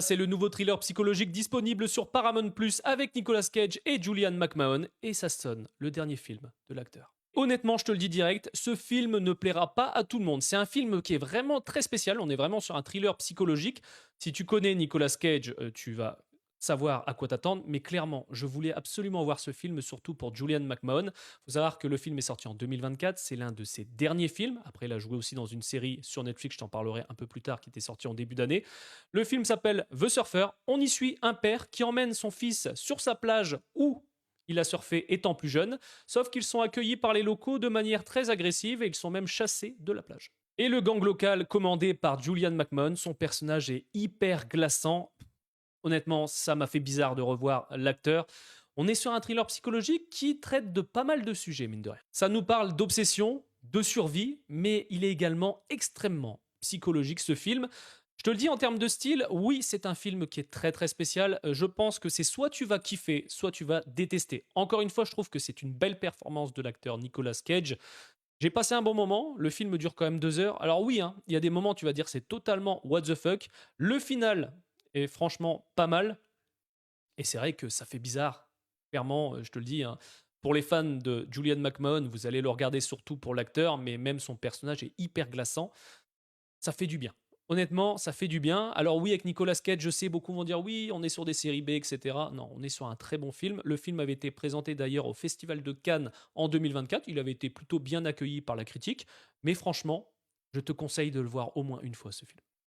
C'est le nouveau thriller psychologique disponible sur Paramount Plus avec Nicolas Cage et Julianne McMahon, et ça sonne le dernier film de l'acteur. Honnêtement, je te le dis direct, ce film ne plaira pas à tout le monde. C'est un film qui est vraiment très spécial, on est vraiment sur un thriller psychologique. Si tu connais Nicolas Cage, tu vas savoir à quoi t'attendre, mais clairement, je voulais absolument voir ce film, surtout pour Julianne McMahon. Faut savoir que le film est sorti en 2024, c'est l'un de ses derniers films. Après, il a joué aussi dans une série sur Netflix, je t'en parlerai un peu plus tard, qui était sortie en début d'année. Le film s'appelle The Surfer. On y suit un père qui emmène son fils sur sa plage où il a surfé étant plus jeune, sauf qu'ils sont accueillis par les locaux de manière très agressive et ils sont même chassés de la plage. Et le gang local, commandé par Julianne McMahon, son personnage est hyper glaçant. Honnêtement, ça m'a fait bizarre de revoir l'acteur. On est sur un thriller psychologique qui traite de pas mal de sujets, mine de rien. Ça nous parle d'obsession, de survie, mais il est également extrêmement psychologique, ce film. Je te le dis en termes de style, oui, c'est un film qui est très très spécial. Je pense que c'est soit tu vas kiffer, soit tu vas détester. Encore une fois, je trouve que c'est une belle performance de l'acteur Nicolas Cage. J'ai passé un bon moment, le film dure quand même 2 heures. Alors oui, hein, il y a des moments, tu vas dire, c'est totalement what the fuck. Le final est franchement pas mal. Et c'est vrai que ça fait bizarre. Clairement, je te le dis, hein, pour les fans de Julianne McMahon, vous allez le regarder surtout pour l'acteur, mais même son personnage est hyper glaçant. Ça fait du bien. Honnêtement, ça fait du bien. Alors oui, avec Nicolas Cage, je sais, beaucoup vont dire oui, on est sur des séries B, etc. Non, on est sur un très bon film. Le film avait été présenté d'ailleurs au Festival de Cannes en 2024. Il avait été plutôt bien accueilli par la critique. Mais franchement, je te conseille de le voir au moins une fois, ce film.